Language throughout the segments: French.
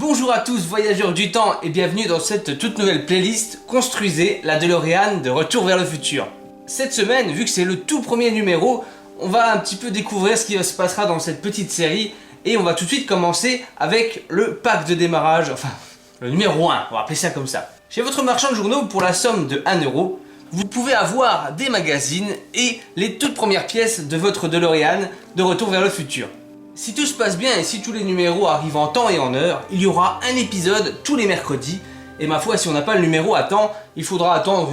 Bonjour à tous voyageurs du temps et bienvenue dans cette toute nouvelle playlist Construisez la DeLorean de Retour vers le futur. Cette semaine, vu que c'est le tout premier numéro, on va un petit peu découvrir ce qui se passera dans cette petite série et on va tout de suite commencer avec le pack de démarrage, enfin le numéro 1, on va appeler ça comme ça. Chez votre marchand de journaux, pour la somme de 1 euro, vous pouvez avoir des magazines et les toutes premières pièces de votre DeLorean de Retour vers le futur. Si tout se passe bien et si tous les numéros arrivent en temps et en heure, il y aura un épisode tous les mercredis. Et ma foi, si on n'a pas le numéro à temps, il faudra attendre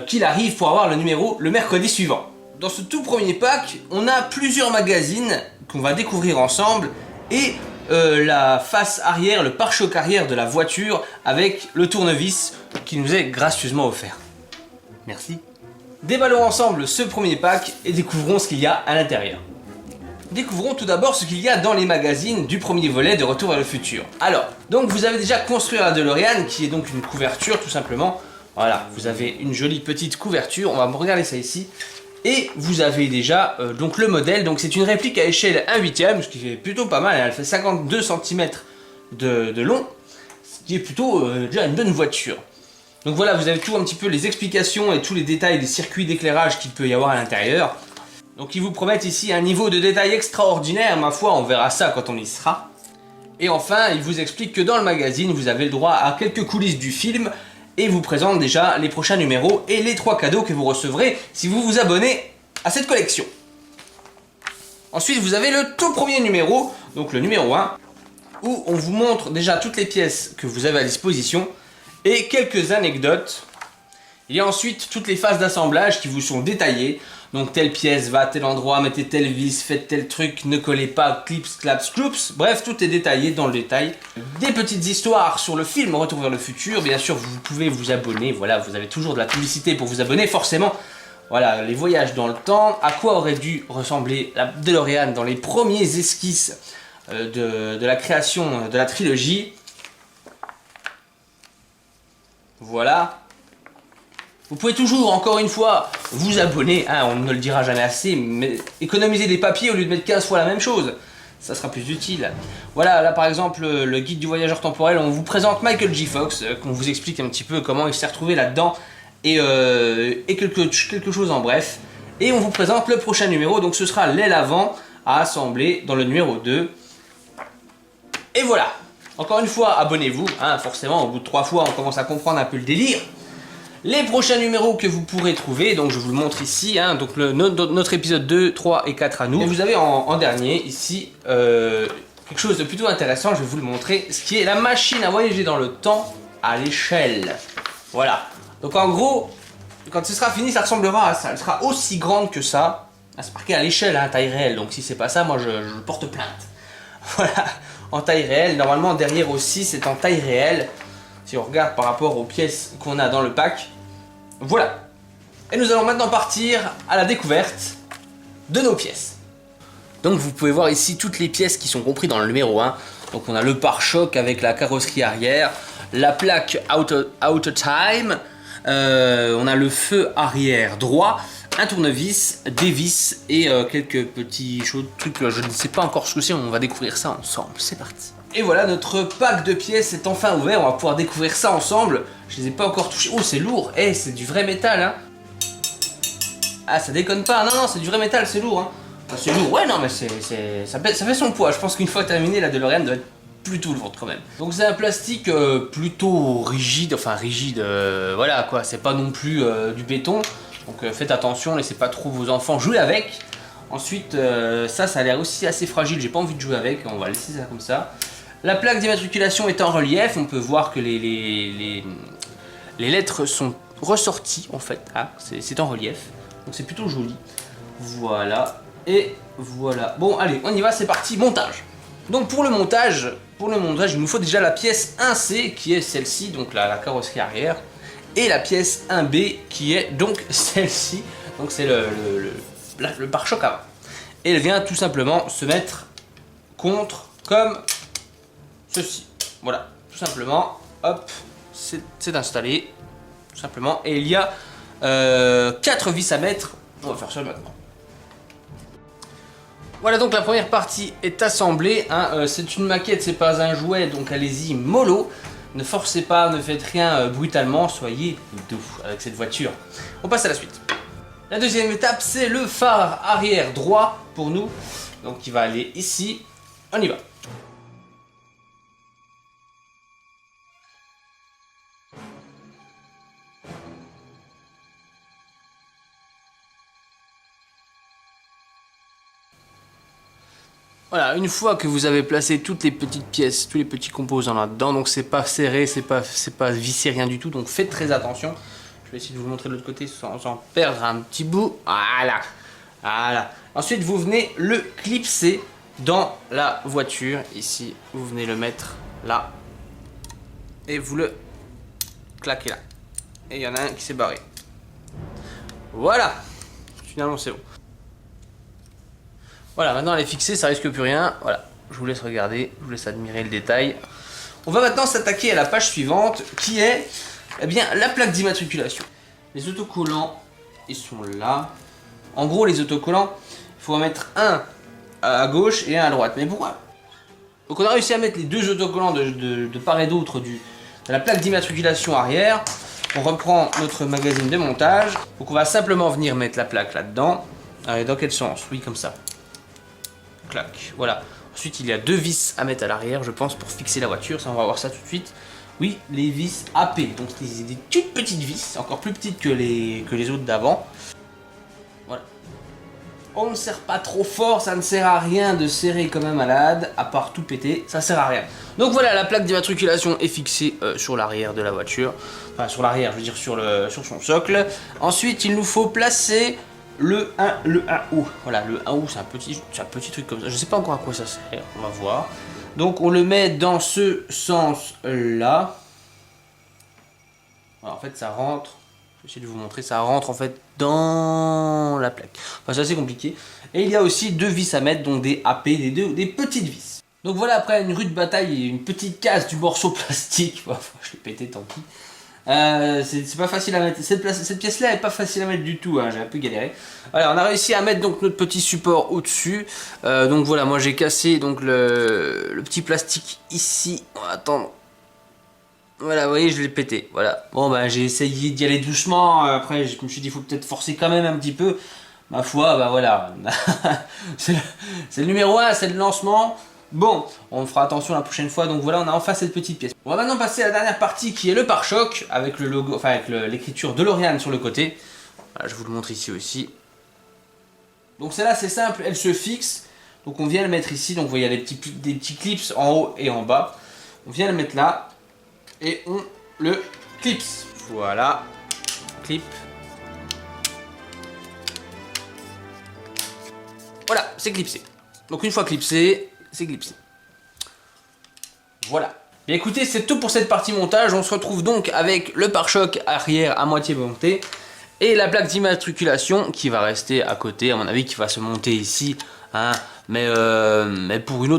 qu'il arrive pour avoir le numéro le mercredi suivant. Dans ce tout premier pack, on a plusieurs magazines qu'on va découvrir ensemble et la face arrière, le pare-choc arrière de la voiture avec le tournevis qui nous est gracieusement offert. Merci. Déballons ensemble ce premier pack et découvrons ce qu'il y a à l'intérieur. Découvrons tout d'abord ce qu'il y a dans les magazines du premier volet de Retour vers le futur. Alors, donc vous avez déjà construit la DeLorean qui est donc une couverture tout simplement. Voilà, vous avez une jolie petite couverture, on va regarder ça ici. Et vous avez déjà donc le modèle, donc c'est une réplique à échelle 1/8, ce qui fait plutôt pas mal, elle fait 52 cm de long, ce qui est plutôt déjà une bonne voiture. Donc voilà, vous avez tout un petit peu les explications et tous les détails des circuits d'éclairage qu'il peut y avoir à l'intérieur. Donc ils vous promettent ici un niveau de détail extraordinaire, ma foi, on verra ça quand on y sera. Et enfin, ils vous expliquent que dans le magazine, vous avez le droit à quelques coulisses du film et vous présentent déjà les prochains numéros et les 3 cadeaux que vous recevrez si vous vous abonnez à cette collection. Ensuite, vous avez le tout premier numéro, donc le numéro 1, où on vous montre déjà toutes les pièces que vous avez à disposition et quelques anecdotes. Il y a ensuite toutes les phases d'assemblage qui vous sont détaillées. Donc telle pièce va à tel endroit, mettez tel vis, faites tel truc, ne collez pas, clips, claps, cloups. Bref, tout est détaillé dans le détail. Des petites histoires sur le film Retour vers le futur. Bien sûr, vous pouvez vous abonner. Voilà, vous avez toujours de la publicité pour vous abonner, forcément. Voilà, les voyages dans le temps. À quoi aurait dû ressembler la DeLorean dans les premiers esquisses de la création de la trilogie. Voilà. Vous pouvez toujours, encore une fois, vous abonner, hein, on ne le dira jamais assez, mais économiser des papiers au lieu de mettre 15 fois la même chose, ça sera plus utile. Voilà, là par exemple, le guide du voyageur temporel, on vous présente Michael J. Fox, qu'on vous explique un petit peu comment il s'est retrouvé là-dedans, et quelque chose en bref. Et on vous présente le prochain numéro, donc ce sera l'aile avant à assembler dans le numéro 2. Et voilà, encore une fois, abonnez-vous, hein, forcément, au bout de 3 fois, on commence à comprendre un peu le délire. Les prochains numéros que vous pourrez trouver, donc je vous le montre ici, hein, donc notre épisode 2, 3 et 4 à nous. Et vous avez en dernier ici quelque chose de plutôt intéressant, je vais vous le montrer, ce qui est la machine à voyager dans le temps à l'échelle. Voilà, donc en gros, quand ce sera fini, ça ressemblera à ça, elle sera aussi grande que ça. Ah, c'est marqué à l'échelle, hein, taille réelle, donc si c'est pas ça, moi je porte plainte. Voilà, en taille réelle, normalement derrière aussi c'est en taille réelle. Si on regarde par rapport aux pièces qu'on a dans le pack, voilà. Et nous allons maintenant partir à la découverte de nos pièces. Donc vous pouvez voir ici toutes les pièces qui sont comprises dans le numéro 1. Donc on a le pare-choc avec la carrosserie arrière, la plaque Out Time, on a le feu arrière droit, un tournevis, des vis et quelques petits trucs, je ne sais pas encore ce que c'est, on va découvrir ça ensemble, c'est parti. Et voilà, notre pack de pièces est enfin ouvert, on va pouvoir découvrir ça ensemble. Je les ai pas encore touchés. Oh, c'est lourd, c'est du vrai métal, hein. Ah, ça déconne pas, non, c'est du vrai métal, c'est lourd, hein. Enfin, c'est lourd, ouais, non, mais ça fait son poids. Je pense qu'une fois terminé, la DeLorean doit être plutôt lourde quand même. Donc c'est un plastique plutôt rigide, voilà quoi, c'est pas non plus du béton. Donc faites attention, laissez pas trop vos enfants jouer avec. Ensuite, ça a l'air aussi assez fragile, j'ai pas envie de jouer avec, on va laisser ça comme ça. La plaque d'immatriculation est en relief, on peut voir que les lettres sont ressorties en fait, hein, c'est en relief, donc c'est plutôt joli. Voilà, et voilà. Bon allez, on y va, c'est parti, montage. Donc pour le montage, il nous faut déjà la pièce 1C qui est celle-ci, donc la carrosserie arrière, et la pièce 1B qui est donc celle-ci, donc c'est le pare-choc avant. Et elle vient tout simplement se mettre contre comme ceci. Voilà, tout simplement, hop, c'est installé, tout simplement. Et il y a 4 vis à mettre, on va faire ça maintenant. Voilà, donc la première partie est assemblée, hein. C'est une maquette, c'est pas un jouet, donc allez-y mollo. Ne forcez pas, ne faites rien brutalement, soyez doux avec cette voiture. On passe à la suite. La deuxième étape, c'est le phare arrière droit pour nous, donc qui va aller ici. On y va. Voilà, une fois que vous avez placé toutes les petites pièces, tous les petits composants là-dedans, donc c'est pas serré, c'est pas vissé, rien du tout, donc faites très attention. Je vais essayer de vous le montrer de l'autre côté sans en perdre un petit bout. Voilà, voilà. Ensuite, vous venez le clipser dans la voiture. Ici, vous venez le mettre là. Et vous le claquez là. Et il y en a un qui s'est barré. Voilà. Finalement, c'est bon. Voilà, maintenant elle est fixée, ça risque plus rien. Voilà, je vous laisse regarder, je vous laisse admirer le détail. On va maintenant s'attaquer à la page suivante, qui est eh bien, la plaque d'immatriculation. Les autocollants, ils sont là. En gros, les autocollants, il faut en mettre un à gauche et un à droite. Mais pourquoi? Donc on a réussi à mettre les deux autocollants de part et d'autre de la plaque d'immatriculation arrière. On reprend notre magazine de montage. Donc on va simplement venir mettre la plaque là-dedans. Allez, dans quel sens? Oui, comme ça. Clac, voilà. Ensuite, il y a deux vis à mettre à l'arrière, je pense, pour fixer la voiture. Ça, on va voir ça tout de suite. Oui, les vis AP. Donc, c'est des toutes petites vis, encore plus petites que les autres d'avant. Voilà. On ne serre pas trop fort, ça ne sert à rien de serrer comme un malade, à part tout péter, ça sert à rien. Donc voilà, la plaque d'immatriculation est fixée sur l'arrière de la voiture. Enfin, sur l'arrière, je veux dire sur son socle. Ensuite, il nous faut placer le 1 ou. Voilà, le 1 ou, c'est un petit truc comme ça. Je sais pas encore à quoi ça sert, on va voir. Donc on le met dans ce sens-là. En fait, ça rentre. Je vais essayer de vous montrer. Ça rentre en fait dans la plaque. Enfin, c'est assez compliqué. Et il y a aussi deux vis à mettre, donc des AP, des petites vis. Donc voilà, après une rude bataille et une petite casse du morceau plastique. Je l'ai pété, tant pis. C'est pas facile à mettre, cette pièce là est pas facile à mettre du tout, hein, j'ai un peu galéré. Voilà, on a réussi à mettre donc notre petit support au dessus. Donc voilà, moi j'ai cassé donc le petit plastique ici. On va attendre. Voilà, vous voyez, je l'ai pété. Voilà, bon bah j'ai essayé d'y aller doucement. Après je me suis dit il faut peut-être forcer quand même un petit peu. Ma foi, bah voilà. C'est le numéro 1, c'est le lancement. Bon, on fera attention la prochaine fois, donc voilà, on a enfin cette petite pièce. On va maintenant passer à la dernière partie qui est le pare-choc, avec le logo, enfin avec l'écriture DeLorean sur le côté. Voilà, je vous le montre ici aussi. Donc celle-là c'est simple, elle se fixe. Donc on vient le mettre ici, donc vous voyez il y a des petits clips en haut et en bas. On vient le mettre là, et on le clipse. Voilà, clip. Voilà, c'est clipsé. Donc une fois clipsé, c'est clipsé. Voilà. Bien écoutez, c'est tout pour cette partie montage. On se retrouve donc avec le pare-choc arrière à moitié monté et la plaque d'immatriculation qui va rester à côté, à mon avis, qui va se monter ici. Hein. Mais pour un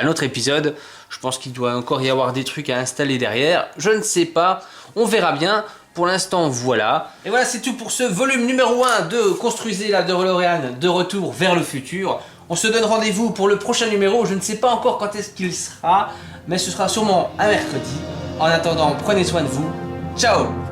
autre épisode, je pense qu'il doit encore y avoir des trucs à installer derrière. Je ne sais pas, on verra bien. Pour l'instant, voilà. Et voilà, c'est tout pour ce volume numéro 1 de Construisez la DeLorean de retour vers le futur. On se donne rendez-vous pour le prochain numéro. Je ne sais pas encore quand est-ce qu'il sera, mais ce sera sûrement un mercredi. En attendant, prenez soin de vous. Ciao!